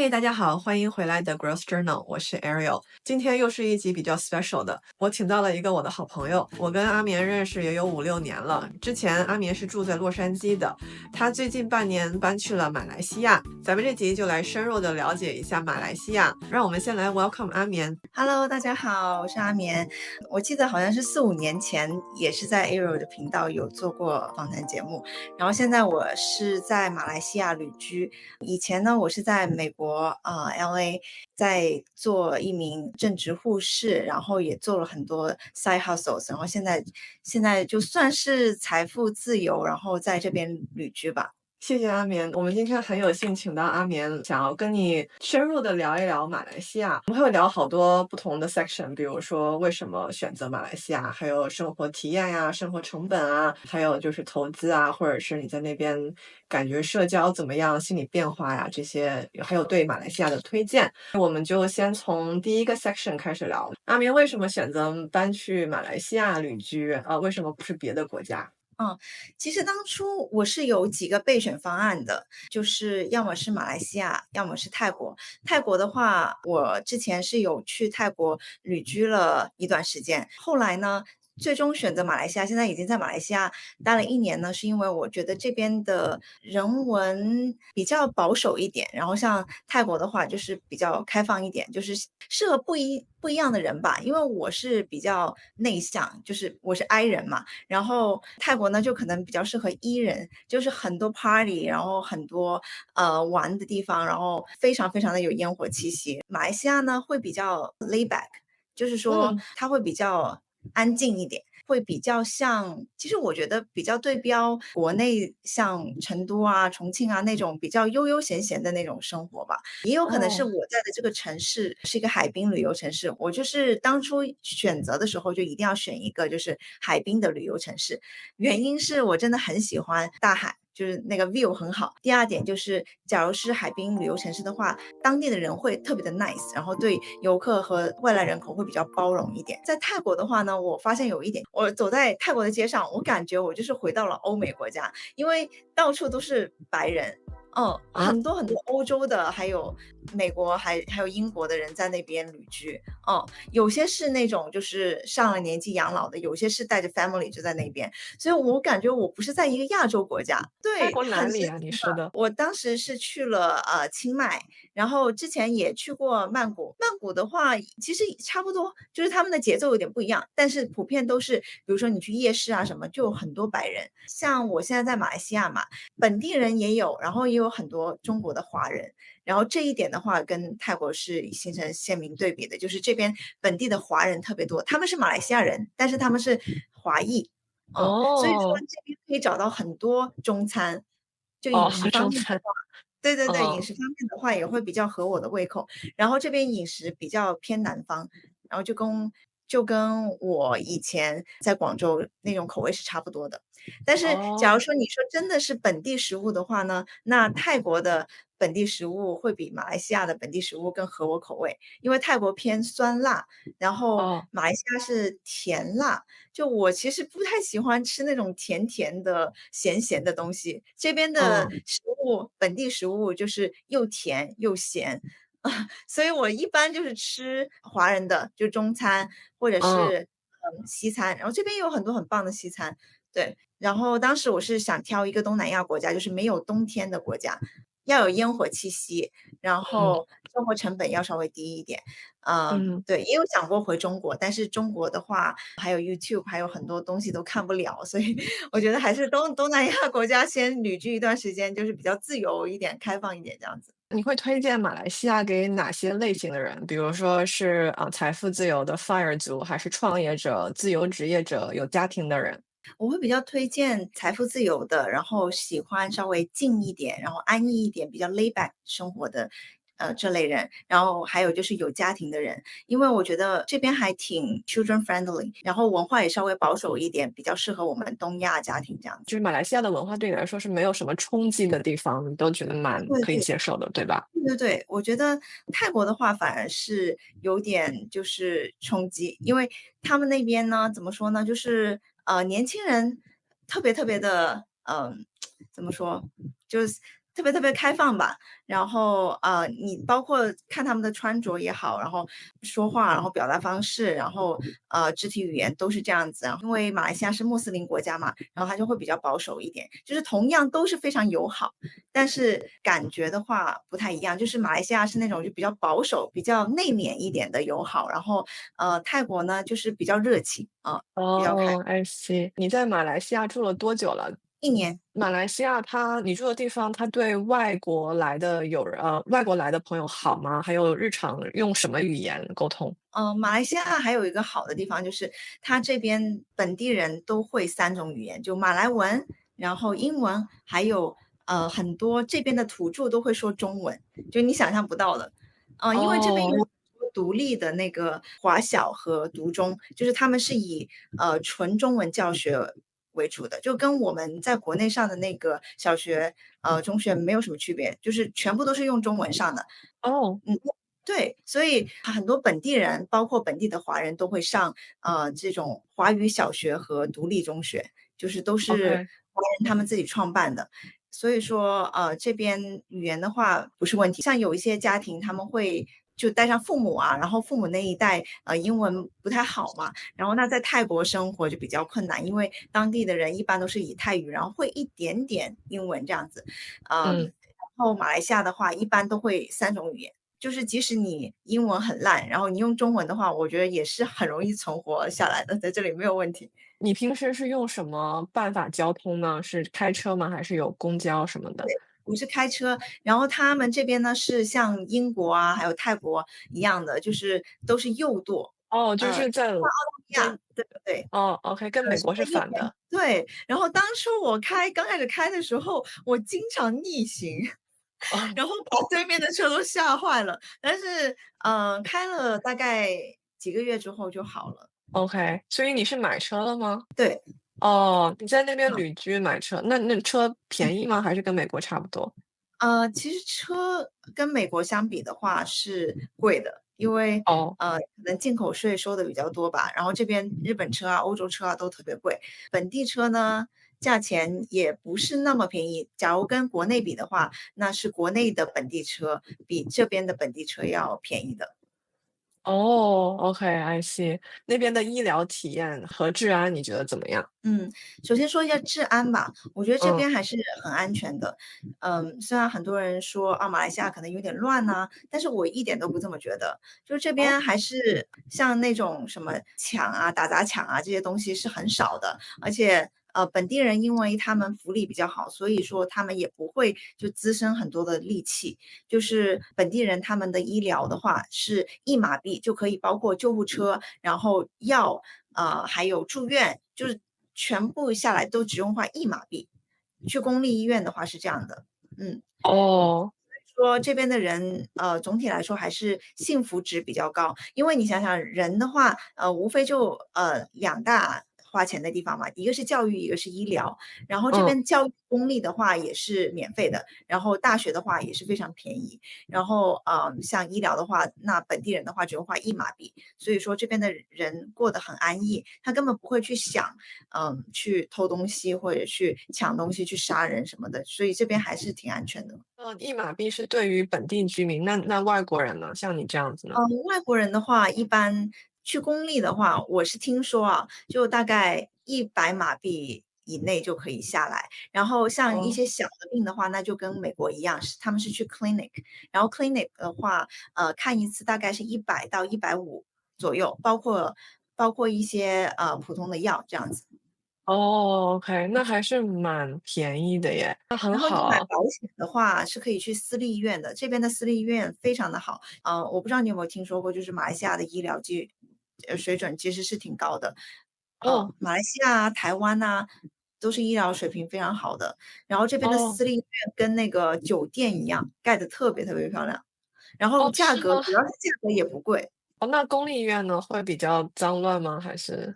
嘿，大家好，欢迎回来的 Growth Journal，我是 Ariel。今天又是一集比较 special 的，我请到了一个我的好朋友，我跟阿眠认识也有5、6年了。之前阿眠是住在洛杉矶的，他最近半年搬去了马来西亚。咱们这集就来深入的了解一下马来西亚。让我们先来 welcome 阿眠。Hello，大家好，我是阿眠。我记得好像是4、5年前，也是在 Ariel 的频道有做过访谈节目。然后现在我是在马来西亚旅居。以前呢，我是在美国LA 在做一名正职护士，然后也做了很多 side hustles。然后现在就算是财富自由，然后在这边旅居吧。谢谢阿眠，我们今天很有幸请到阿眠，想要跟你深入的聊一聊马来西亚。我们会聊好多不同的 section，比如说为什么选择马来西亚，还有生活体验呀、生活成本啊，还有就是投资啊，或者是你在那边感觉社交怎么样、心理变化呀这些，还有对马来西亚的推荐。我们就先从第一个 section 开始聊。阿眠为什么选择搬去马来西亚旅居？为什么不是别的国家？其实当初我是有几个备选方案的，就是要么是马来西亚，要么是泰国。泰国的话，我之前是有去泰国旅居了一段时间，后来呢，最终选择马来西亚，现在已经在马来西亚待了1年呢，是因为我觉得这边的人文比较保守一点，然后像泰国的话就是比较开放一点，就是适合不一样的人吧。因为我是比较内向，就是我是 I 人嘛，然后泰国呢就可能比较适合 E 人，就是很多 party，然后很多玩的地方，然后非常非常的有烟火气息。马来西亚呢会比较 lay back，就是说嗯。它会比较安静一点，会比较像，其实我觉得比较对标国内像成都啊、重庆啊那种比较悠悠闲闲的那种生活吧。也有可能是哦。我在的这个城市是一个海滨旅游城市，我就是当初选择的时候就一定要选一个就是海滨的旅游城市，原因是我真的很喜欢大海。就是那个 view 很好。第二点就是，假如是海滨旅游城市的话，当地的人会特别的 nice，然后对游客和外来人口会比较包容一点。在泰国的话呢，我发现有一点，我走在泰国的街上，我感觉我就是回到了欧美国家，因为到处都是白人。啊。很多很多欧洲的，还有美国，还有英国的人在那边旅居。有些是那种就是上了年纪养老的，有些是带着 family 就在那边，所以我感觉我不是在一个亚洲国家。对，泰国哪很神里啊？你奇的。说的？我当时是去了清迈，然后之前也去过曼谷。曼谷的话，其实也差不多，就是他们的节奏有点不一样，但是普遍都是，比如说你去夜市啊什么，就有很多白人。像我现在在马来西亚嘛，本地人也有，然后也有很多中国的华人。然后这一点的话，跟泰国是形成鲜明对比的，就是这边本地的华人特别多，他们是马来西亚人，但是他们是华裔。所以说哦。这边可以找到很多中餐，就哦，饮食方中餐。面的话，对对对，饮哦。食方面的话也会比较合我的胃口。然后这边饮食比较偏南方，然后就跟我以前在广州那种口味是差不多的。但是假如哦。说你说真的是本地食物的话呢，那泰国的本地食物会比马来西亚的本地食物更合我口味，因为泰国偏酸辣，然后哦。马来西亚是甜辣。就我其实不太喜欢吃那种甜甜的、咸咸的东西，这边的嗯。食物，本地食物就是又甜又咸。所以我一般就是吃华人的，就中餐或者嗯。是西餐，然后这边有很多很棒的西餐。对，然后当时我是想挑一个东南亚国家，就是没有冬天的国家，要有烟火气息，然嗯。后生活成本要稍微低一点。嗯。对，也有想过回中国，但是中国的话，还有 YouTube，还有很多东西都看不了，所以我觉得还是东南亚国家先旅居一段时间，就是比较自由一点、开放一点这样子。你会推荐马来西亚给哪些类型的人？比如说是财富自由的 FIRE 族，还是创业者、自由职业者、有家庭的人？我会比较推荐财富自由的，然后喜欢稍微静一点，然后安逸一点，比较 lay back 生活的，这类人。然后还有就是有家庭的人，因为我觉得这边还挺 children friendly，然后文化也稍微保守一点，比较适合我们东亚家庭这样子。就是马来西亚的文化对你来说是没有什么冲击的地方，你都觉得蛮可以对对接受的，对吧？对对对，我觉得泰国的话反而是有点就是冲击，因为他们那边呢，怎么说呢，就是年轻人特别特别的，怎么说，就是特别特别开放吧。然后你包括看他们的穿着也好，然后说话，然后表达方式，然后肢体语言都是这样子。然后因为马来西亚是穆斯林国家嘛，然后他就会比较保守一点，就是同样都是非常友好，但是感觉的话不太一样。就是马来西亚是那种就比较保守、比较内敛一点的友好，然后泰国呢就是比较热情比较开。哦，I see。你在马来西亚住了多久了？1年。马来西亚你住的地方，它对外国来的朋友好吗？还有日常用什么语言沟通？马来西亚还有一个好的地方就是，它这边本地人都会3种语言，就马来文，然后英文，还有很多这边的土著都会说中文，就你想象不到的。因为这边有哦很多独立的那个华小和独中，就是他们是以纯中文教学为主的，就跟我们在国内上的那个小学中学没有什么区别，就是全部都是用中文上的。哦嗯，对，所以很多本地人，包括本地的华人都会上这种华语小学和独立中学，就是都是，OK。华人他们自己创办的。所以说，这边语言的话不是问题。像有一些家庭他们会就带上父母啊，然后父母那一代英文不太好嘛，然后那在泰国生活就比较困难，因为当地的人一般都是以泰语，然后会一点点英文这样子。嗯。然后马来西亚的话，一般都会3种语言。就是即使你英文很烂，然后你用中文的话，我觉得也是很容易存活下来的，在这里没有问题。你平时是用什么办法交通呢？是开车吗？还是有公交什么的？我是开车，然后他们这边呢是像英国啊，还有泰国一样的，就是都是右舵。哦，就像澳是在大利亚，跟对不对？哦，OK，跟美是国是在右边。反的。对，然后当初我刚开始开的时候，我经常逆行，哦然后把对面的车都吓坏了。但是，开了大概几个月之后就好了。，OK，所以你是买车了吗？对。哦，你在那边嗯。旅居买车，那车便宜吗？还是跟美国差不多？其实车跟美国相比的话是贵的，因为哦。可能进口税收的比较多吧，然后这边日本车啊、欧洲车啊都特别贵，本地车呢价钱也不是那么便宜。假如跟国内比的话，那是国内的本地车比这边的本地车要便宜的。哦，OK，I see。那边的医疗体验和治安你觉得怎么样？嗯，首先说一下治安吧，我觉得这嗯。边还是很安全的。虽然很多人说马来西亚可能有点乱呐，但是我一点都不这么觉得。就这哦。边还是像那种什么抢啊、打砸抢啊这些东西是很少的，而且本地人因为他们福利比较好，所以说他们也不会就滋生很多的戾气。就是本地人他们的医疗的话是1马币就可以包括救护车，然后药还有住院，就是全部下来都只用花1马币。去公立医院的话是这样的。嗯。哦。说这边的人，总体来说还是幸福值比较高。因为你想想人的话，无非就2大花钱的地方嘛，一个是教育，一个是医疗。然后这嗯。边教育公立的话也是免费的，然后大学的话也是非常便宜。然后像医疗的话，那本地人的话只用花1马币，所以说这边的人过得很安逸，他根本不会去想，去偷东西或者去抢东西、去杀人什么的，所以这边还是挺安全的。1马币是对于本地居民，那外国人呢？像你这样子呢？外国人的话，一般去公立的话，我是听说啊，就大概100马币以内就可以下来。然后像一哦。些小的病的话，那就跟美国一样，他们是去 clinic，然后 clinic 的话，看一次大概是100到150左右，包括一些普通的药这样子。哦，OK，那还是蛮便宜的耶，那很然后你买好。保险的话是可以去私立医院的，这边的私立医院非常的好。我不知道你有没有听说过，就是马来西亚的医疗水准其实是挺高的。哦。马来西亚啊、台湾呐，都是医疗水平非常好的。然后这边的哦。私立医院跟那个酒店一样，盖得特别特别漂亮，然后哦，是吗？主要是价格也不贵。哦，那公立医院呢，会比较脏乱吗？还是？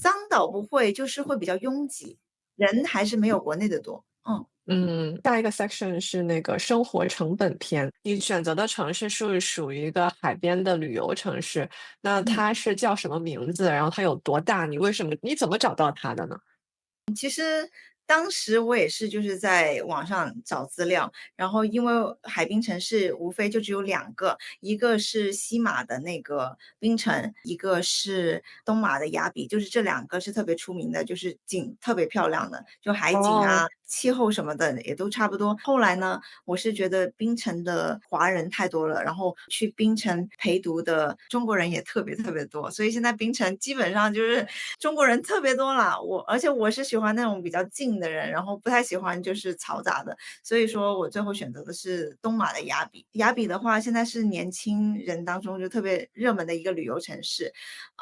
脏倒不会，就是会比较拥挤，人还是没有国内的多。嗯。嗯，下一个 section 是那个生活成本篇。你选择的城市是属于一个海边的旅游城市，那嗯。它是叫什么名字？然后它有多大？你为什么？你怎么找到它的呢？当时我也是就是在网上找资料，然后因为海滨城市无非就只有两个，一个是西马的那个槟城，一个是东马的雅比，就是这两个是特别出名的，就是景特别漂亮的，就海景哦啊、气候什么的也都差不多。后来呢，我是觉得槟城的华人太多了，然后去槟城陪读的中国人也特别特别多，所以现在槟城基本上就是中国人特别多了。而且我是喜欢那种比较静的人，然后不太喜欢就是嘈杂的，所以说我最后选择的是东马的雅比。雅比的话，现在是年轻人当中就特别热门的一个旅游城市，因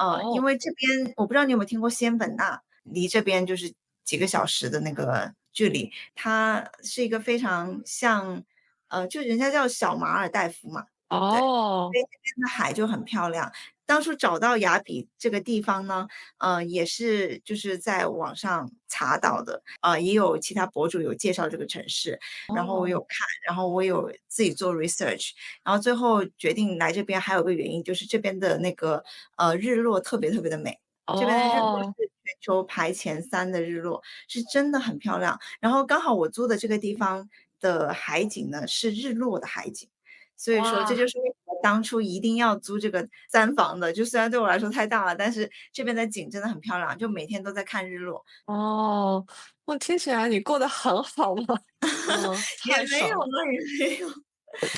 哦为这边我不知道你有没有听过仙本那，离这边就是几个小时的那个距离，它是一个非常像，就人家叫小马尔代夫嘛，对，哦所以这边的海就很漂亮。当初找到雅比这个地方呢，也是就是在网上查到的，也有其他博主有介绍这个城市，然后我哦有看，然后我有自己做 research，然后最后决定来这边还有个原因就是这边的那个日落特别特别的美，这边的日落哦是全球排前3的日落，是真的很漂亮。然后刚好我租的这个地方的海景呢是日落的海景。所以说这哇就是为什么当初一定要租这个3房的，就虽然对我来说太大了，但是这边的景真的很漂亮，就每天都在看日落。哦，我听起来你过得很好嘛，嗯，也太爽了。没有了，也没有。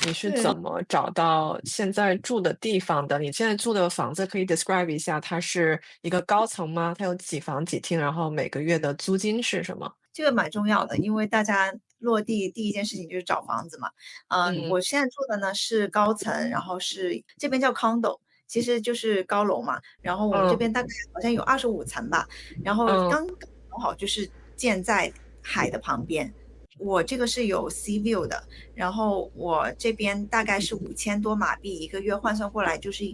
你是对。怎么找到现在住的地方的？你现在住的房子可以 describe 一下，它是一个高层吗？它有几房几厅？然后每个月的租金是什么？这个蛮重要的，因为大家落地第一件事情就是找房子嘛。嗯我现在住的呢是高层，然后是这边叫 condo，其实就是高楼嘛。然后我们这嗯边大概好像有25层吧，然后嗯，刚刚好就是建在海的旁边。我这个是有 sea view 的，然后我这边大概是5000多马币一个月，换算过来就是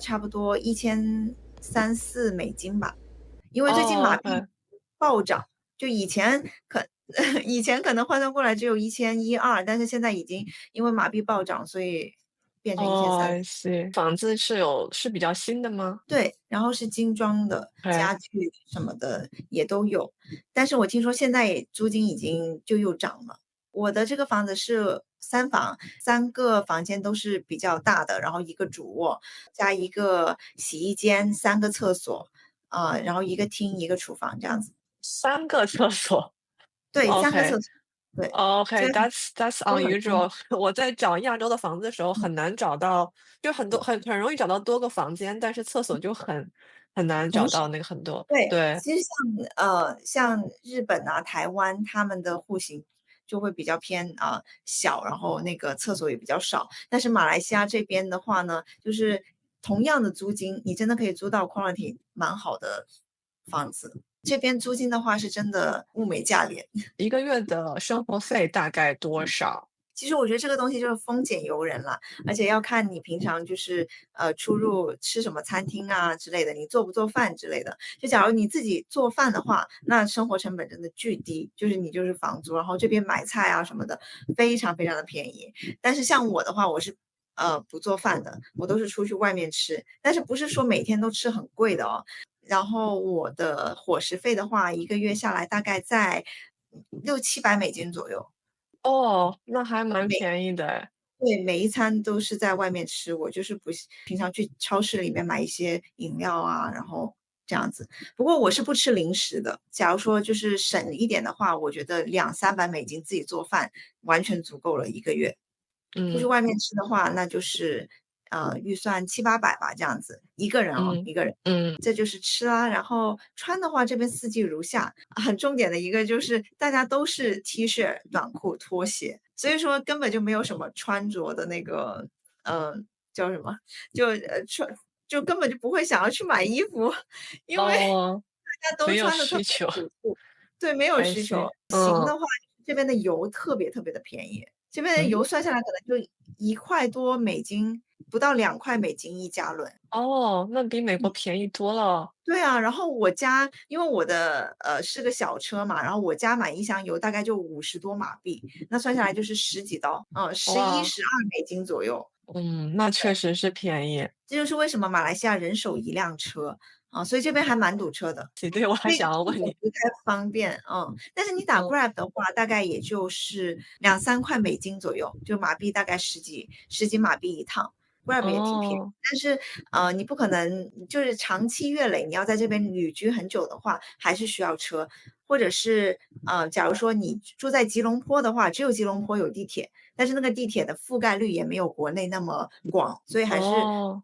差不多1300-1400美金吧。因为最近哦马币，OK，暴涨，就以前以前可能换算过来只有1100-1200，但是现在已经因为马币暴涨，所以变成哦1300。，I see，房子是比较新的吗对，然后是精装的，？OK，家具什么的也都有，但是我听说现在也租金已经就又涨了。我的这个房子是3房，3个房间都是比较大的，然后一个主卧加一个洗衣间3个厕所，然后一个厅一个厨房这样子。3个厕所对3个厕，OK。所，对，所以OK，that's 都很舒 unusual。服。我在找亚洲的房子的时候嗯，很难找到，就很容易找到多个房间，但是厕所就很难很少。找到那个很多。对，对，其实像日本啊、台湾，他们的户型就会比较偏小，然后那个厕所也比较少。但是马来西亚这边的话呢，就是同样的租金，你真的可以租到 quality 蛮好的房子。这边租金的话是真的物美价廉。一个月的生活费大概多少？其实我觉得这个东西就是丰俭由人了，而且要看你平常就是出入吃什么餐厅啊之类的，你做不做饭之类的。就假如你自己做饭的话，那生活成本真的巨低，就是你就是房租，然后这边买菜啊什么的非常非常的便宜。但是像我的话，我是不做饭的，我都是出去外面吃，但是不是说每天都吃很贵的哦。然后我的伙食费的话，一个月下来大概在600-700美金左右。哦，那还蛮便宜的诶。对，每一餐都是在外面吃，我就是不喜平常去超市里面买一些饮料啊，然后这样子。不过我是不吃零食的，假如说就是省一点的话，我觉得200-300美金自己做饭完全足够了一个月。出去嗯外面吃的话，那就是预算700-800吧，这样子一个人哦，嗯一个人。嗯，这就是吃啊，然后穿的话，这边四季如夏。很重点的一个就是大家都是 T 恤、短裤、拖鞋，所以说根本就没有什么穿着的那个，叫什么，就就根本就不会想要去买衣服，因为哦，大家都没有穿的特别需求朴素。对，没有，I 需求。see。嗯行的话，这边的油特别特别的便宜，这边的嗯，油算下来可能就1块多美金，不到2块美金一加仑。哦，那比美国便宜多了。对啊，然后我家因为我的是个小车嘛，然后我家买一箱油大概就50多马币，那算下来就是十几刀，11、哇，12美金左右。嗯，那确实是便宜。这就是为什么马来西亚人手一辆车，所以这边还蛮堵车的。对，我还所以想要问你。不太方便，但是你打 嗯，Grab 的话，大概也就是2、3块美金左右，就马币大概十几马币一趟，Grab 也挺便宜。哦，但是你不可能就是长期月累，你要在这边旅居很久的话，还是需要车，或者是假如说你住在吉隆坡的话，只有吉隆坡有地铁，但是那个地铁的覆盖率也没有国内那么广，所以还是哦，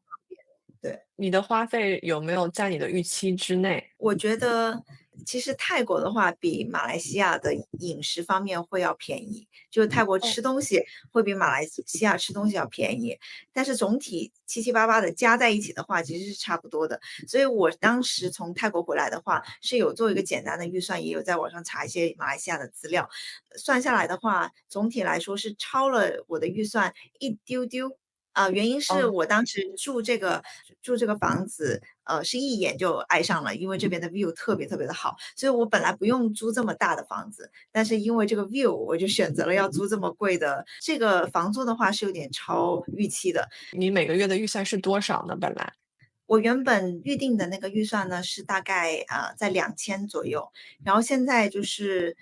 对。你的花费有没有在你的预期之内？我觉得其实泰国的话，比马来西亚的饮食方面会要便宜，就是泰国哦，吃东西会比马来西亚吃东西要便宜，但是总体七七八八的加在一起的话，其实是差不多的。所以我当时从泰国回来的话，是有做一个简单的预算，也有在网上查一些马来西亚的资料，算下来的话，总体来说是超了我的预算一丢丢。原因是哦，我当时住这个房子，是一眼就爱上了，因为这边的 view 特别特别的好，所以我本来不用租这么大的房子，但是因为这个 view，我就选择了要租这么贵的。这个房租的话是有点超预期的，你每个月的预算是多少呢？本来？我原本预定的那个预算呢是大概在2000左右，然后现在就是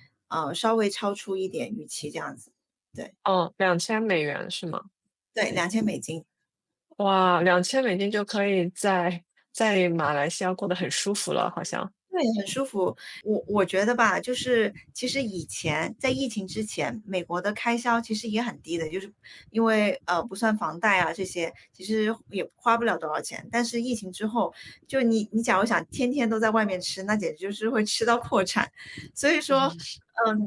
稍微超出一点预期这样子，对哦$2000是吗？对，2000美金。哇$2000就可以在马来西亚过得很舒服了，好像。对，很舒服。我觉得吧，就是其实以前在疫情之前，美国的开销其实也很低的，就是因为不算房贷啊这些，其实也花不了多少钱。但是疫情之后，就你假如想天天都在外面吃，那简直就是会吃到破产。所以说，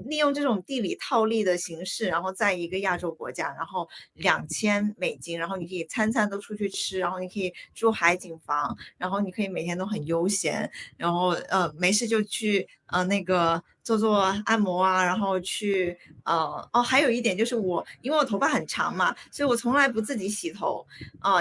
利用这种地理套利的形式，然后在一个亚洲国家，然后$2000，然后你可以餐餐都出去吃，然后你可以住海景房，然后你可以每天都很悠闲。然后没事就去那个做做按摩啊，然后去还有一点就是因为我头发很长嘛，所以我从来不自己洗头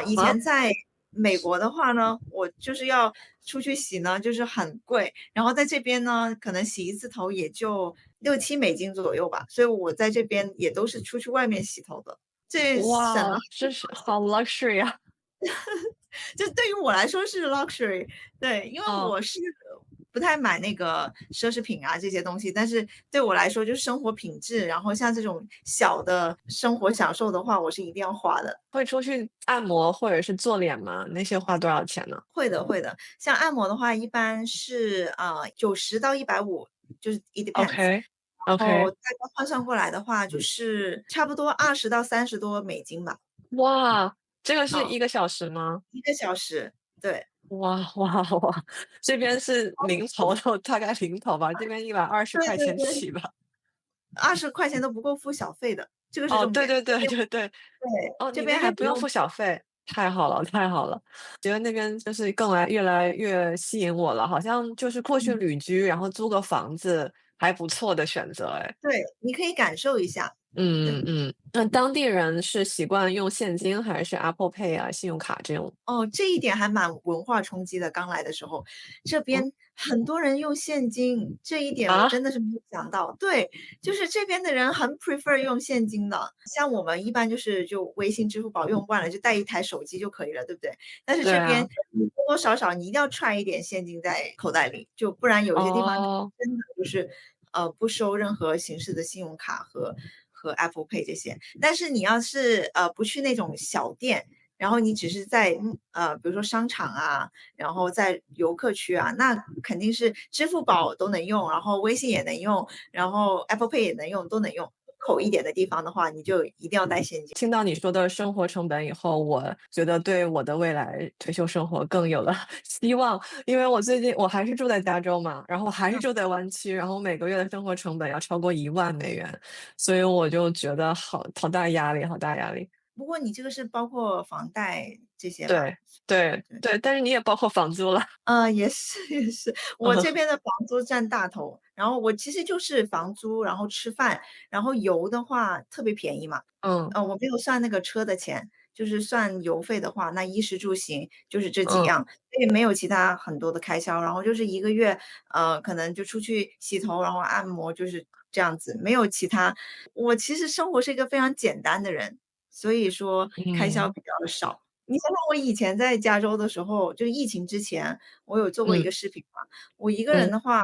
以啊？前在美国的话呢，我就是要出去洗呢，就是很贵，然后在这边呢，可能洗一次头也就6、7美金左右吧，所以我在这边也都是出去外面洗头的，这省了哇，真是好 luxury 啊！就对于我来说是 luxury，对，因为哦，我是不太买那个奢侈品啊这些东西，但是对我来说就是生活品质，然后像这种小的生活享受的话，我是一定要花的。会出去按摩或者是做脸吗？那些花多少钱呢会的，会的。像按摩的话，一般是90到150，就是 it depends。然后？OK，OK，大概换算过来的话，就是差不多20到30多美金吧。哇，这个是啊，1个小时吗？1个小时，对。哇哇哇！这边是零头都大概零头吧，这边120对块钱对对，起吧。20块钱都不够付小费的，这个是哦，重点。对对对对对，对，哦，这你那边还不用边不用付小费，太好了太好了。觉得那边就是越来越吸引我了，好像就是过去嗯，旅居，然后租个房子还不错的选择哎。对，你可以感受一下。对。嗯嗯，那当地人是习惯用现金还是 Apple Pay 啊，信用卡这种？哦，这一点还蛮文化冲击的，刚来的时候，这哦，边很多人用现金，这一点我啊？真的是没有想到。对，就是这边的人很 prefer 用现金的，像我们一般就微信、支付宝用惯了，就带一台手机就可以了，对不对？但是这边对啊，你多多少少你一定要揣一点现金在口袋里，就不然有些地方哦，真的就是不收任何形式的信用卡和 Apple Pay 这些。但是你要是不去那种小店。然后你只是在比如说商场啊，然后在游客区啊，那肯定是支付宝都能用，然后微信也能用，然后 Apple Pay 也能用，都能用。口一点的地方的话，你就一定要带现金。听到你说的生活成本以后，我觉得对我的未来退休生活更有了希望。因为我最近我还是住在加州嘛，然后我还是住在湾区，然后每个月的生活成本要超过1万美元，所以我就觉得好大压力，好大压力。不过你这个是包括房贷这些吧？对对对。对，但是你也包括房租了。也是也是，我这边的房租占大头，然后我其实就是房租，然后吃饭，然后油的话特别便宜嘛，嗯我没有算那个车的钱，就是算油费的话，那衣食住行就是这几嗯样，所以没有其他很多的开销，然后就是一个月，可能就出去洗头，然后按摩，就是这样子，没有其他。我其实生活是一个非常简单的人，所以说开销嗯。比较少。你想想我以前在加州的时候，就疫情之前，我有做过一嗯个视频嘛，我一个人嗯，的话，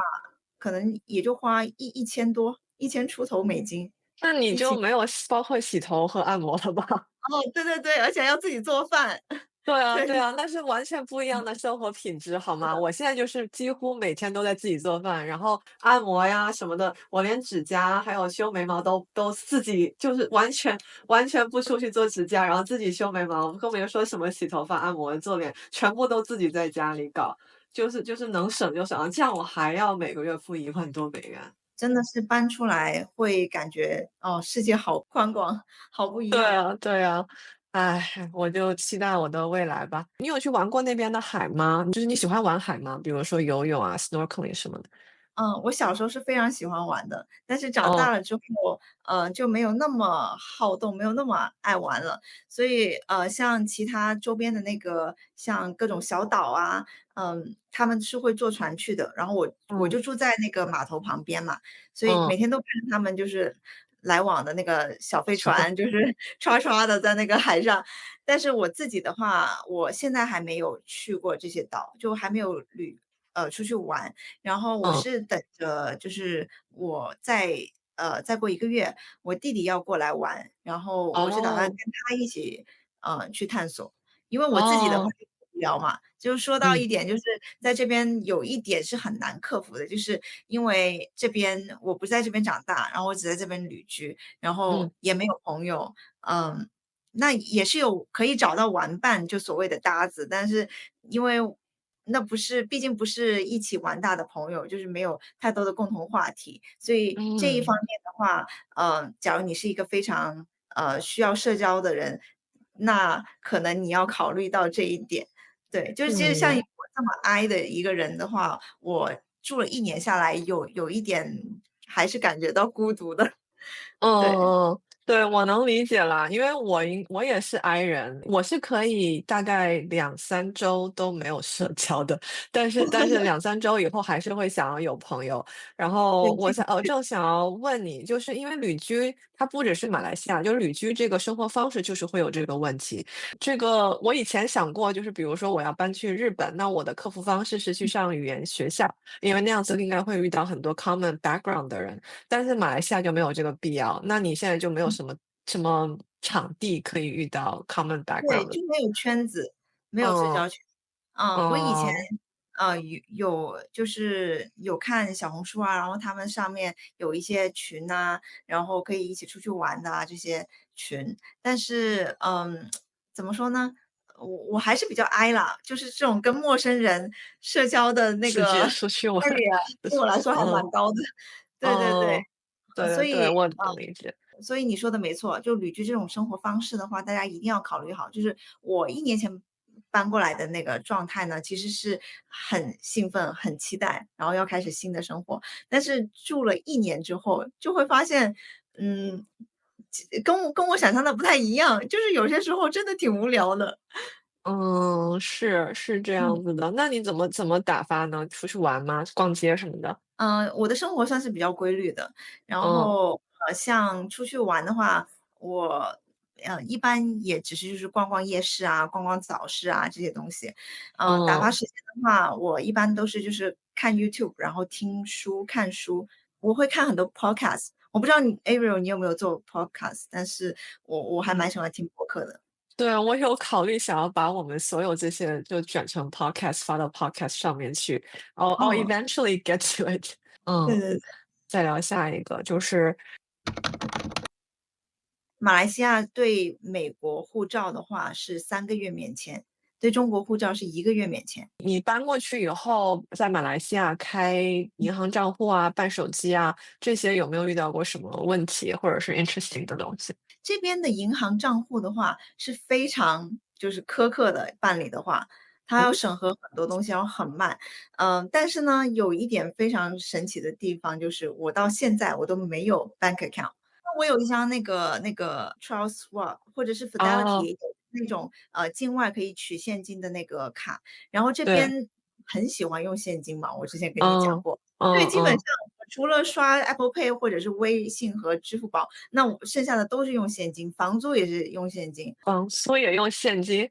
可能也就花1000多，1000出头美金。那你疫情就没有包括洗头和按摩了吧？哦，对对对，而且要自己做饭。对啊，对，对啊，那是完全不一样的生活品质，好吗？我现在就是几乎每天都在自己做饭，然后按摩呀什么的，我连指甲还有修眉毛都自己，就是完全不出去做指甲，然后自己修眉毛，更别说什么洗头发、按摩、做脸，全部都自己在家里搞，就是能省就省，这样我还要每个月付1万多美元。真的是搬出来会感觉，哦，世界好宽广，好不一样。对啊，对啊，唉，我就期待我的未来吧。你有去玩过那边的海吗？就是你喜欢玩海吗？比如说游泳啊、snorkeling 什么的。我小时候是非常喜欢玩的，但是长大哦，了之后，就没有那么好动，没有那么爱玩了。所以，像其他周边的那个，像各种小岛啊，他们是会坐船去的。然后我嗯，就住在那个码头旁边嘛，所以嗯，每天都看他们就是来往的那个小飞小费，船，就是唰唰的在那个海上。但是我自己的话，我现在还没有去过这些岛，就还没有出去玩。然后我嗯，是等着，就是我再过1个月，我弟弟要过来玩，然后我是打算跟哦，他一起，去探索。因为我自己的话哦，就无聊嘛，就是说到嗯，一点，就是在这边有一点是很难克服的，就是因为这边我不是在这边长大，然后我只在这边旅居，然后嗯，也没有朋友，那也是有可以找到玩伴，就所谓的搭子，但是因为那不是毕竟不是一起玩大的朋友，就是没有太多的共同话题，所以这一方嗯，面的话，假如你是一个非常需要社交的人，那可能你要考虑到这一点。对，就是其实像我嗯，这么 I 的一个人的话，我住了1年下来，有一点还是感觉到孤独的。对，嗯，对，我能理解啦，因为我也是 I 人，我是可以大概2、3周都没有社交的，但是2、3周以后还是会想要有朋友。然后对，这个我正想要问你，就是因为旅居它不只是马来西亚，就是旅居这个生活方式就是会有这个问题。这个我以前想过，就是比如说我要搬去日本，那我的克服方式是去上语言学校，因为那样子应该会遇到很多 common background 的人。但是马来西亚就没有这个必要，那你现在就没有什么场地可以遇到 common 对，background 的。就没有圈子，没有社嗯，交圈。我以前，哦，就是有看小红书啊，然后他们上面有一些群呐，然后可以一起出去玩的啊，这些群。但是，怎么说呢？我还是比较 I 啦，就是这种跟陌生人社交的那直接个 出去玩。area 对我来说还蛮嗯，高的。对对对，哦，对对对，所以，我能理解。所以你说的没错，就旅居这种生活方式的话，大家一定要考虑好。就是我1年前搬过来的那个状态呢，其实是很兴奋、很期待，然后要开始新的生活。但是住了1年之后，就会发现，嗯，跟我想象的不太一样，就是有些时候真的挺无聊的。嗯，是这样子的。那你怎么打发呢？出去玩吗？逛街什么的？我的生活算是比较规律的，然嗯，后，像出去玩的话，我，一般也只是就是逛逛夜市啊，逛逛早市啊这些东西。打发嗯，时间的话，我一般都是就是看 YouTube，然后听书、看书，我会看很多 podcast。我不知道Ariel 你有没有做 podcast，但是我还嗯。蛮喜欢听播客的。对，我有考虑想要把我们所有这些就转成 podcast 发到 podcast 上面去。I'll 哦，eventually get to it。嗯，对对对。再聊下一个，就是马来西亚对美国护照的话是3个月免签，对中国护照是1个月免签。你搬过去以后，在马来西亚开银行账户啊、办手机啊，这些有没有遇到过什么问题，或者是 interesting 的东西？这边的银行账户的话是非常就是苛刻的办理的话，它嗯，要审核很多东西，然后很慢。但是呢，有一点非常神奇的地方就是我到现在我都没有 bank account。那我有一张那个 Charles Schwab 或者是 Fidelity 哦，也有那种，境外可以取现金的那个卡，然后这对，边很喜欢用现金嘛，我之前跟你讲嗯，过。对，基本上嗯嗯，除了刷 Apple Pay 或者是微信和支付宝，那我剩下的都是用现金，房租也是用现金。房租也用现金，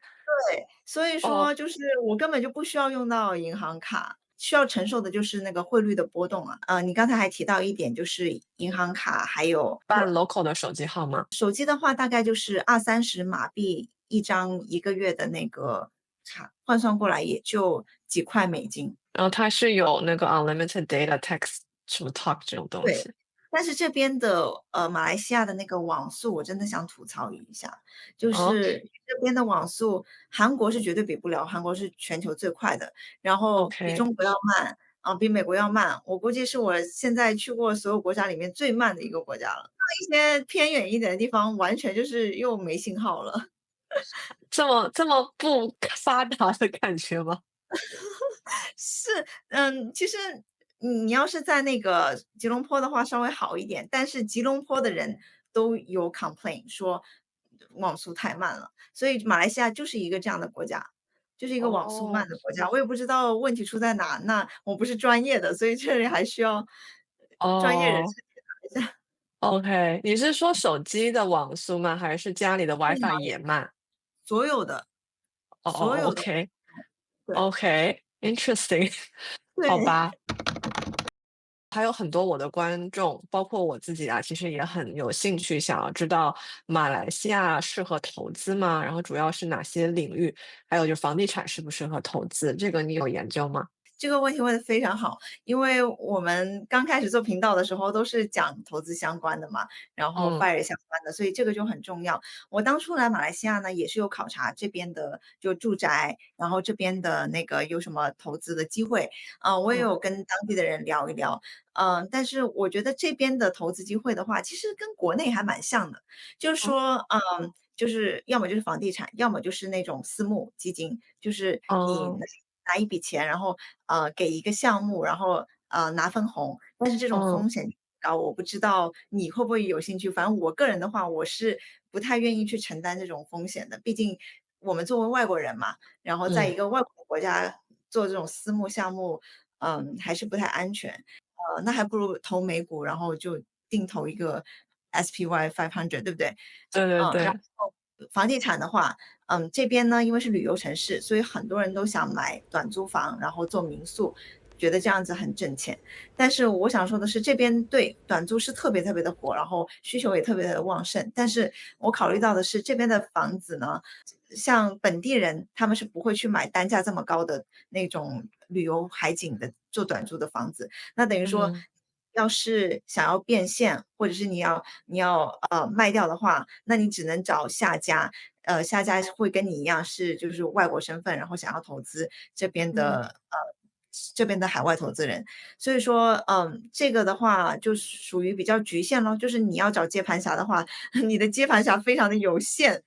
对，所以哦说就是我根本就不需要用到银行卡，需要承受的就是那个汇率的波动啊。你刚才还提到一点，就是银行卡，还有办 local 的手机号码。手机的话，大概就是20-30马币一张一个月的那个卡，换算过来也就几块美金。然后它是有那个 unlimited data text 什么 talk 这种东对，西。但是这边的马来西亚的那个网速，我真的想吐槽一下，就哦是这边的网速，韩国是绝对比不了，韩国是全球最快的，然后比，OK。中国要慢，比美国要慢，我估计是我现在去过所有国家里面最慢的一个国家了。一些偏远一点的地方，完全就是又没信号了。这么不发达的感觉吗？是，其实你要是在那个吉隆坡的话稍微好一点，但是吉隆坡的人都有 complain 说网速太慢了，所以马来西亚就是一个这样的国家，就是一个网速慢哦的国家。我也不知道问题出在哪，那我不是专业的，所以这里还需要专业人士哦解答一下。，OK，你是说手机的网速慢，还是家里的 电脑 WiFi 也慢？所有的哦哦所有的，，OK。对 OK，interesting，好对。吧。还有很多我的观众，包括我自己啊，其实也很有兴趣想要知道马来西亚适合投资吗？然后主要是哪些领域？还有就是房地产适不适合投资？这个你有研究吗？这个问题问得非常好，因为我们刚开始做频道的时候都是讲投资相关的嘛，然后 嗯 FIRE 相关的，所以这个就很重要。我当初来马来西亚呢，也是有考察这边的就住宅，然后这边的那个有什么投资的机会，我也嗯有跟当地的人聊一聊，但是我觉得这边的投资机会的话，其实跟国内还蛮像的，就是哦说，就是要么就是房地产，要么就是那种私募基金，就是你哦拿一笔钱，然后给一个项目，然后拿分红，但是这种嗯风险高，我不知道你会不会有兴趣。反正我个人的话，我是不太愿意去承担这种风险的，毕竟我们作为外国人嘛，然后在嗯，一个外国国家做这种私募项目，还是不太安全。那还不如投美股，然后就定投一个 SPY 500，对不对？然对对对。后房地产的话，这边呢，因为是旅游城市，所以很多人都想买短租房，然后做民宿，觉得这样子很挣钱。但是我想说的是，这边对短租是特别特别的火，然后需求也特别的旺盛。但是我考虑到的是，这边的房子呢，像本地人他们是不会去买单价这么高的那种旅游海景的做短租的房子。那等于说，嗯要是想要变现，或者是你要卖掉的话，那你只能找下家，下家会跟你一样是就是外国身份，然后想要投资这边嗯，的这边的海外投资人。所以说，这个的话就属于比较局限咯，就是你要找接盘侠的话，你的接盘侠非常的有限。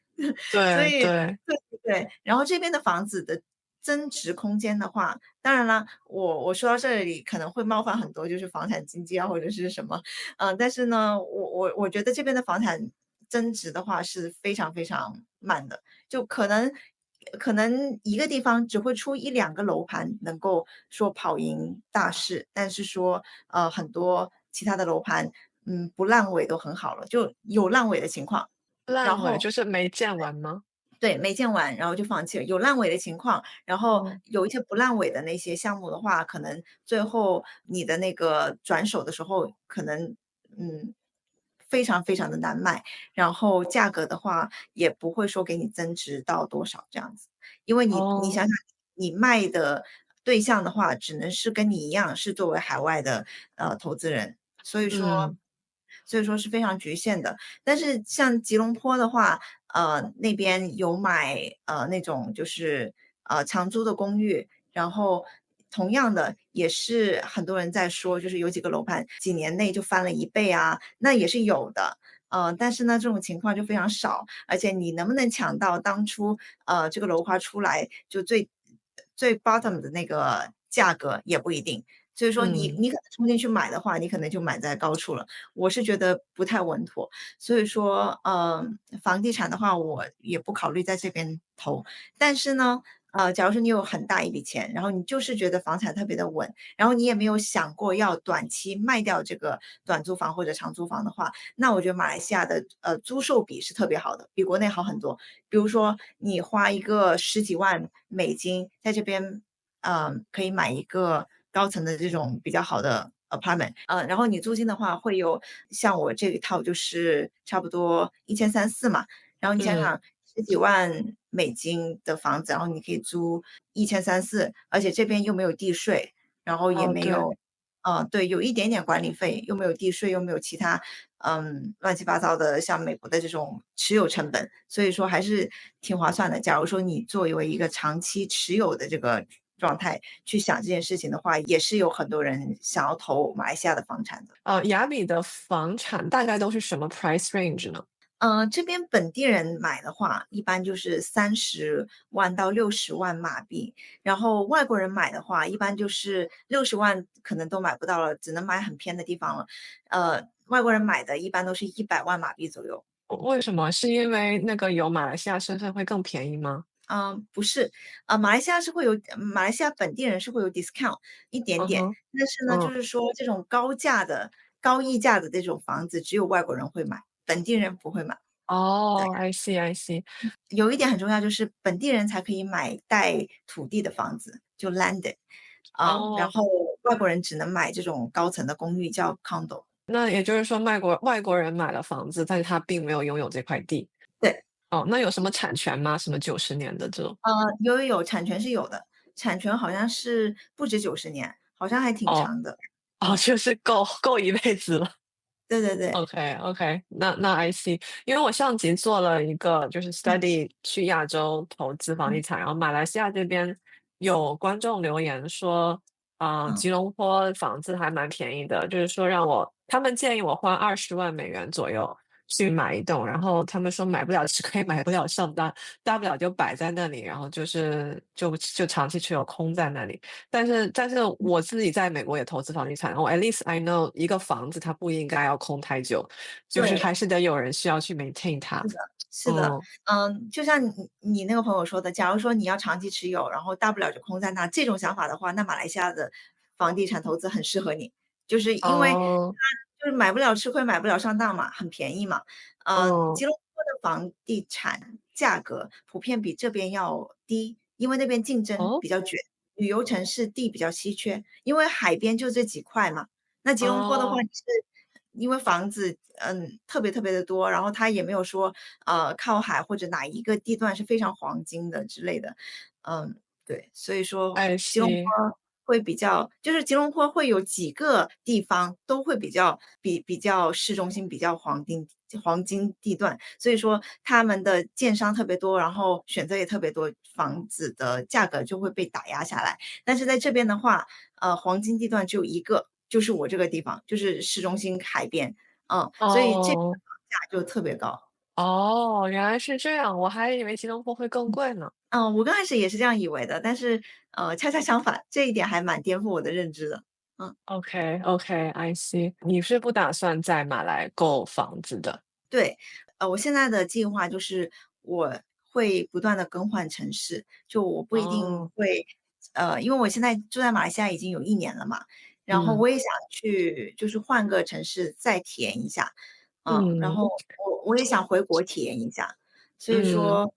所以对对。对对对，然后这边的房子的增值空间的话，当然了，我说到这里可能会冒犯很多，就是房产经纪啊或者是什么，但是呢，我觉得这边的房产增值的话是非常非常慢的，就可能一个地方只会出1-2个楼盘能够说跑赢大市，但是说很多其他的楼盘，不烂尾都很好了，就有烂尾的情况。然后烂尾就是没建完吗？对，没建完，然后就放弃了。有烂尾的情况，然后哦有一些不烂尾的那些项目的话，可能最后你的那个转手的时候，可能非常非常的难卖，然后价格的话也不会说给你增值到多少这样子。因为你哦。想想，你卖的对象的话，只能是跟你一样是作为海外的投资人，所以说嗯是非常局限的。但是像吉隆坡的话，那边有买那种就是长租的公寓，然后同样的也是很多人在说，就是有几个楼盘几年内就翻了1倍啊，那也是有的。但是呢，这种情况就非常少，而且你能不能抢到当初这个楼花出来就最 bottom 的那个价格也不一定。所以说你嗯。你可能冲进去买的话，你可能就买在高处了，我是觉得不太稳妥。所以说，房地产的话，我也不考虑在这边投。但是呢，假如说你有很大一笔钱，然后你就是觉得房产特别的稳，然后你也没有想过要短期卖掉这个短租房或者长租房的话，那我觉得马来西亚的租售比是特别好的，比国内好很多。比如说你花一个十几万美金在这边，可以买一个高层的这种比较好的 apartment，然后你租金的话会有像我这一套就是差不多1300-1400嘛，然后你想嗯，想十几万美金的房子，然后你可以租1300-1400，而且这边又没有地税，然后也哦，对。没有对，有一点点管理费，又没有地税，又没有其他，乱七八糟的，像美国的这种持有成本，所以说还是挺划算的。假如说你作为一个长期持有的这个状态去想这件事情的话，也是有很多人想要投马来西亚的房产的。雅比的房产大概都是什么 price range 呢？这边本地人买的话，一般就是30万到60万马币，然后外国人买的话，一般就是60万可能都买不到了，只能买很偏的地方了。外国人买的一般都是100万马币左右。为什么？是因为那个有马来西亚身份会更便宜吗？不是，马来西亚本地人是会有 discount 一点点，嗯哼，但是呢，就嗯，是说这种高溢价的这种房子，只有外国人会买，本地人不会买。对。哦，I see I see，有一点很重要，就是本地人才可以买带土地的房子，就 landed，然哦，后外国人只能买这种高层的公寓，叫 condo。那也就是说外国人买了房子，但是他并没有拥有这块地。对，哦，那有什么产权吗？什么90年的这种？有，产权是有的，产权好像是不止90年，好像还挺哦，长的。哦，就是够一辈子了。对对对，OK OK，那 I see，因为我上集做了一个就是 嗯 study 去亚洲投资房地嗯产，然后马来西亚这边有观众留言说，嗯，吉隆坡房子还蛮便宜的，就是说他们建议我花20万美元左右去买一栋，然后他们说买不了吃亏，买不了上当，大不了就摆在那里，然后就长期持有空在那里。但是我自己在美国也投资房地产，我 at least I know 一个房子它不应该要空太久，就是还对。是得有人需要去 maintain 它。是的，是的，嗯，就像你那个朋友说的，假如说你要长期持有，然后大不了就空在那，这种想法的话，那马来西亚的房地产投资很适合你，就是因为它哦，就是买不了吃亏，买不了上当嘛，很便宜嘛。嗯，吉隆坡的房地产价格普遍比这边要低，因为那边竞争哦，比较卷，旅游城市地比较稀缺，因为海边就这几块嘛。那吉隆坡的话，哦，你是因为房子，特别特别的多，然后它也没有说，靠海或者哪一个地段是非常黄金的之类的。对，所以说爱吉隆坡惜，会比较就是吉隆坡会有几个地方都会比较市中心，比较黄金地段，所以说他们的建商特别多，然后选择也特别多，房子的价格就会被打压下来。但是在这边的话，黄金地段只有一个，就是我这个地方，就是市中心海边，所以这边的哦，房价就特别高。哦，原来是这样，我还以为吉隆坡会更贵呢。我刚开始也是这样以为的，但是，恰恰相反，这一点还蛮颠覆我的认知的。嗯，OK OK，I see，你是不打算在马来购房子的？对，我现在的计划就是我会不断的更换城市，就我不一定哦，会因为我现在住在马来西亚已经有1年了嘛，然后嗯我也想去就是换个城市再体验一下，然嗯后我也想回国体验一下，所以嗯。说，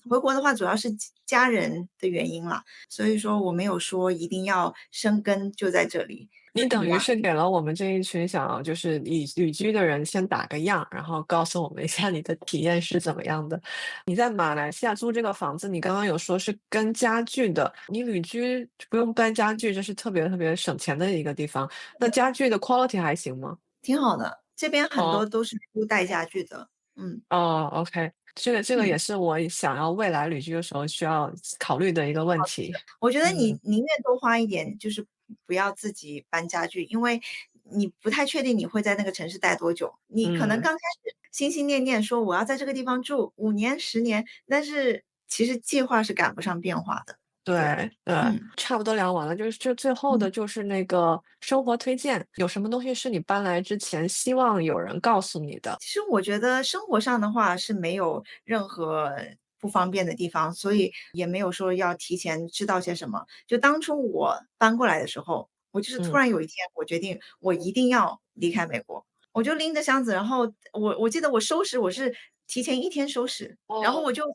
回国的话主要是家人的原因啦，所以说我没有说一定要生根就在这里。你等于是给了我们这一群想要就是旅居的人先打个样，然后告诉我们一下你的体验是怎么样的。你在马来西亚租这个房子，你刚刚有说是跟家具的，你旅居不用搬家具，这是特别特别省钱的一个地方。那家具的 quality 还行吗？挺好的，这边很多哦都是附带家具的，嗯，哦，OK，这个嗯。也是我想要未来旅居的时候需要考虑的一个问题。我觉得你嗯宁愿多花一点，就是不要自己搬家具，因为你不太确定你会在那个城市待多久。你可能嗯。刚开始心心念念说我要在这个地方住5年、10年，但是其实计划是赶不上变化的。对，对对，嗯。差不多聊完了，就最后嗯。的就是那个生活推荐，有什么东西是你搬来之前希望有人告诉你的？其实我觉得生活上的话是没有任何不方便的地方，所以也没有说要提前知道些什么。就当初我搬过来的时候，我就是突然有一天，我决定我一定要离开美国，我就拎着箱子，然后我记得我收拾，我是提前1天收拾，然后哦，我就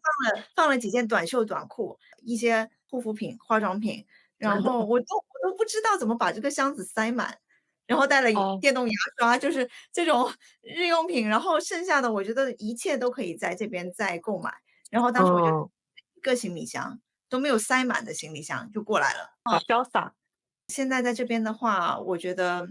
放了几件短袖短裤，一些护肤品、化妆品，然后我都不知道怎么把这个箱子塞满，然后带了哦，电动牙刷，就是这种日用品，然后剩下的我觉得一切都可以在这边再购买，然后当时我就嗯，一个行李箱都没有塞满的行李箱就过来了。好潇洒。现在在这边的话，我觉得，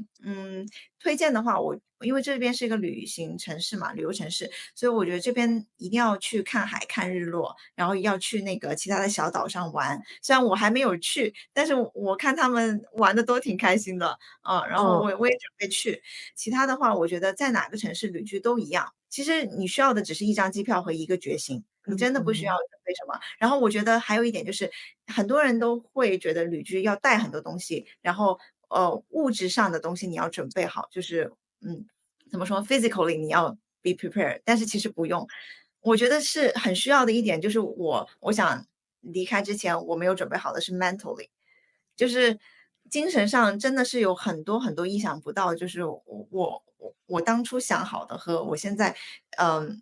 推荐的话，因为这边是一个旅行城市嘛，旅游城市，所以我觉得这边一定要去看海、看日落，然后要去那个其他的小岛上玩。虽然我还没有去，但是我看他们玩的都挺开心的，然后嗯我也准备去。其他的话，我觉得在哪个城市旅居都一样，其实你需要的只是一张机票和一个决心，你真的不需要嗯准备什么。然后我觉得还有一点就是，很多人都会觉得旅居要带很多东西，然后物质上的东西你要准备好，就是怎么说，physically 你要 be prepared，但是其实不用。我觉得是很需要的一点，就是我想离开之前，我没有准备好的是 mentally，就是精神上真的是有很多很多意想不到，就是我当初想好的嗯，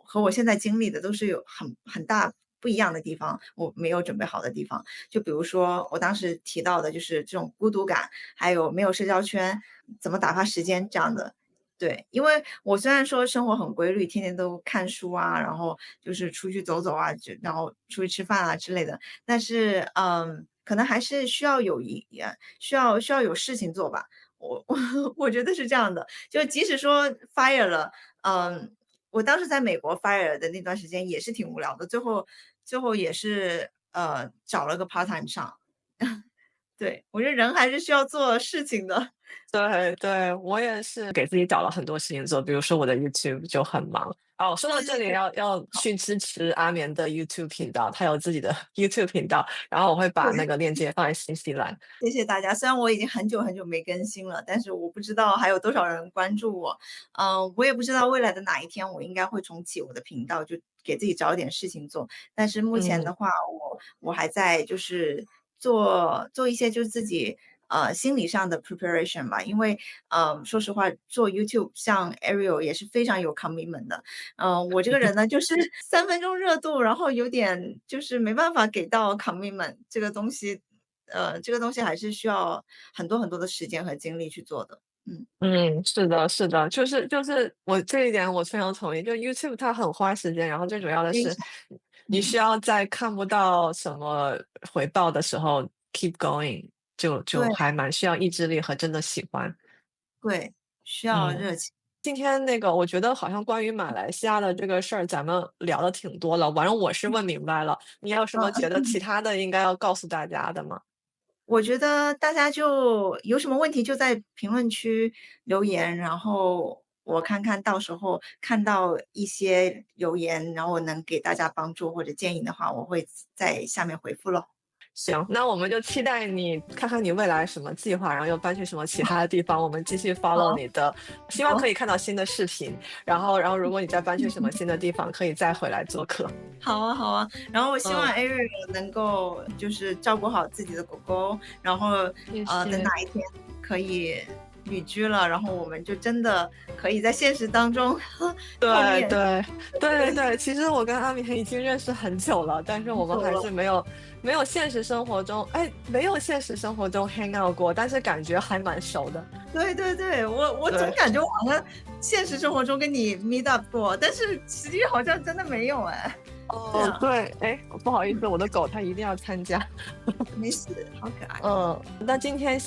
和我现在经历的都是有很大不一样的地方，我没有准备好的地方。就比如说我当时提到的就是这种孤独感，还有没有社交圈，怎么打发时间这样的。对，因为我虽然说生活很规律，天天都看书啊，然后就是出去走走啊，然后出去吃饭啊之类的，但是可能还是需要有事情做吧。我觉得是这样的，就即使说 fire 了，嗯，我当时在美国 fire 的那段时间也是挺无聊的，最后也是找了个 part time 上。对，我觉得人还是需要做事情的。对对，我也是给自己找了很多事情做，比如说我的 YouTube 就很忙。哦，说到这里对对对，要去支持阿眠的 YouTube 频道，他有自己的 YouTube 频道，然后我会把那对。个链接放在信息栏。谢谢大家，虽然我已经很久很久没更新了，但是我不知道还有多少人关注我。我也不知道未来的哪一天我应该会重启我的频道，就给自己找点事情做。但是目前嗯的话，我还在就是做一些就是自己心理上的 preparation 吧，因为说实话做 YouTube 像 Ariel 也是非常有 commitment 的。我这个人呢，就是3分钟热度，然后有点就是没办法给到 commitment 这个东西，这个东西还是需要很多很多的时间和精力去做的。嗯，嗯，是的，是的，就是我这一点我非常同意。就 YouTube 它很花时间，然后最主要的是，非常，你需嗯，要在看不到什么回报的时候 keep going，就对还蛮需要意志力和真的喜欢。对，需要嗯。热情。今天那个，我觉得好像关于马来西亚的这个事儿，咱们聊的挺多了。反正我是问明白了，你还有什么觉得嗯。其他的应该要告诉大家的吗？我觉得大家就有什么问题就在评论区留言，然后我看看到时候看到一些留言，然后我能给大家帮助或者建议的话，我会在下面回复咯。行，那我们就期待你看看你未来什么计划，然后又搬去什么其他的地方，我们继续 follow 好，你的，希望可好，以看到新的视频。然后如果你再搬去什么新的地方，可以再回来做客。好啊，好啊。然后我希望 嗯，Ariel 能够就是照顾好自己的狗狗，然后谢等哪谢。一天可以旅居了，然后我们就真的可以在现实当中碰面。对对对对，对，其实我跟阿明已经认识很久了，但是我们还走了。是没有现实生活中，哎，没有现实生活中 hang out 过，但是感觉还蛮熟的。对对对，我总对，感觉我好像现实生活中跟你 meet up 过，但是实际好像真的没有哎。对哦，啊，对，哎，不好意思，我的狗它一定要参加。没事，好可爱。那今天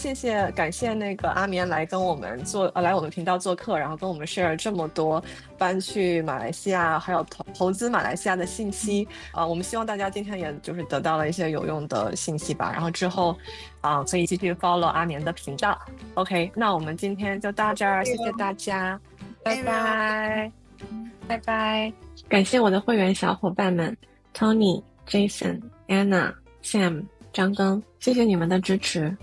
感谢那个阿眠来跟我们来我们频道做客，然后跟我们 share 这么多搬去马来西亚还有投资马来西亚的信息。我们希望大家今天也就是得到了一些有用的信息吧，然后之后可以继续 follow 阿眠的频道。OK，那我们今天就到这儿，谢谢大家，拜 Ariel，拜，拜拜。感谢我的会员小伙伴们 Tony、Jason、Anna、Sam、张庚，谢谢你们的支持。